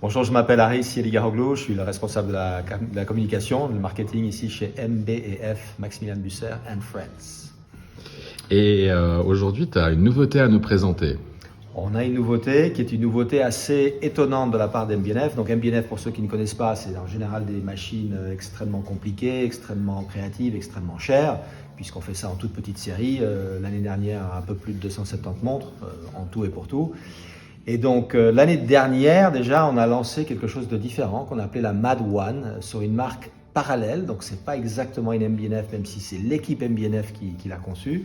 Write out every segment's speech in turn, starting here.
Bonjour, je m'appelle Haris Yeligaroglou, je suis le responsable de la communication, du marketing ici chez MB&F, Maximilian Busser and Friends. Et aujourd'hui, tu as une nouveauté à nous présenter. On a une nouveauté qui est une nouveauté assez étonnante de la part d'MB&F. Donc MB&F, pour ceux qui ne connaissent pas, c'est en général des machines extrêmement compliquées, extrêmement créatives, extrêmement chères, puisqu'on fait ça en toute petite série. L'année dernière, un peu plus de 270 montres, en tout et pour tout. Et donc l'année dernière, déjà, on a lancé quelque chose de différent qu'on a appelé la Mad One sur une marque parallèle. Donc c'est pas exactement une MB&F, même si c'est l'équipe MB&F qui l'a conçue.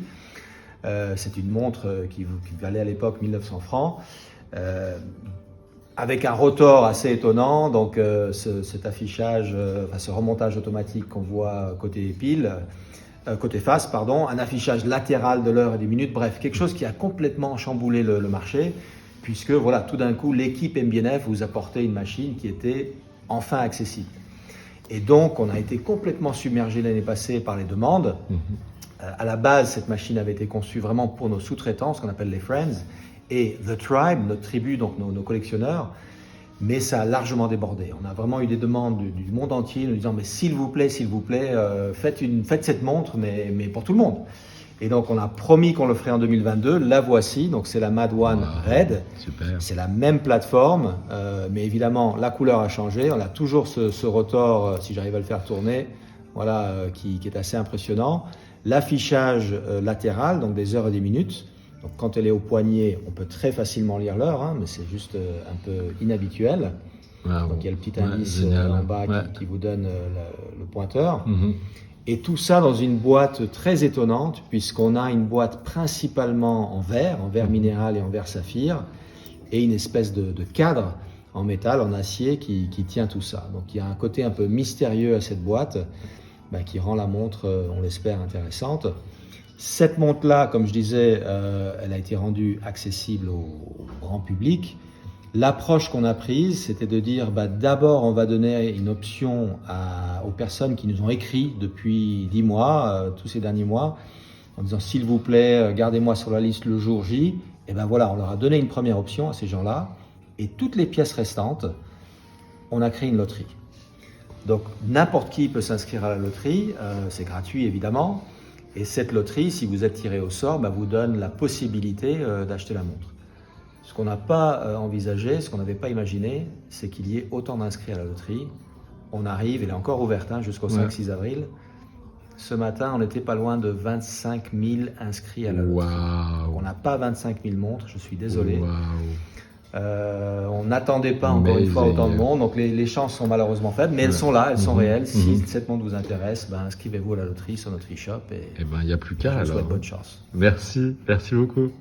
C'est une montre qui valait à l'époque 1900 francs, avec un rotor assez étonnant. Donc cet affichage, ce remontage automatique qu'on voit côté face, pardon, un affichage latéral de l'heure et des minutes, bref, quelque chose qui a complètement chamboulé le marché, puisque voilà, tout d'un coup, l'équipe MB&F vous apportait une machine qui était enfin accessible. Et donc, on a été complètement submergé l'année passée par les demandes. À la base, cette machine avait été conçue vraiment pour nos sous-traitants, ce qu'on appelle les Friends, et The Tribe, notre tribu, donc nos collectionneurs. Mais ça a largement débordé. On a vraiment eu des demandes du monde entier nous disant « mais s'il vous plaît, faites cette montre, mais pour tout le monde ». Et donc, on a promis qu'on le ferait en 2022. La voici. Donc, c'est la Mad One Red. Super. C'est la même plateforme, mais évidemment, la couleur a changé. On a toujours ce rotor, si j'arrive à le faire tourner, voilà, qui est assez impressionnant. L'affichage latéral, donc des heures et des minutes. Donc, quand elle est au poignet, on peut très facilement lire l'heure, mais c'est juste un peu inhabituel. Wow. Donc, il y a le petit indice en bas qui vous donne le pointeur. Et tout ça dans une boîte très étonnante, puisqu'on a une boîte principalement en verre minéral et en verre saphir, et une espèce de cadre en métal, en acier, qui tient tout ça. Donc il y a un côté un peu mystérieux à cette boîte, qui rend la montre, on l'espère, intéressante. Cette montre-là, comme je disais, elle a été rendue accessible au grand public. L'approche qu'on a prise, c'était de dire d'abord on va donner une option aux personnes qui nous ont écrit depuis 10 mois, tous ces derniers mois, en disant s'il vous plaît, gardez-moi sur la liste le jour J. Et voilà, on leur a donné une première option à ces gens-là. Et toutes les pièces restantes, on a créé une loterie. Donc n'importe qui peut s'inscrire à la loterie, c'est gratuit évidemment. Et cette loterie, si vous êtes tiré au sort, vous donne la possibilité d'acheter la montre. Ce qu'on n'a pas envisagé, ce qu'on n'avait pas imaginé, c'est qu'il y ait autant d'inscrits à la loterie. On arrive, elle est encore ouverte jusqu'au 5-6 avril. Ce matin, on n'était pas loin de 25 000 inscrits à la loterie. Wow. On n'a pas 25 000 montres, je suis désolé. Wow. On n'attendait pas encore une fois autant de monde, donc les chances sont malheureusement faibles, mais elles sont là, elles sont réelles. Si cette montre vous intéresse, inscrivez-vous à la loterie sur notre e-shop et il n'y a plus qu'à je vous alors. souhaite bonne chance. Merci beaucoup.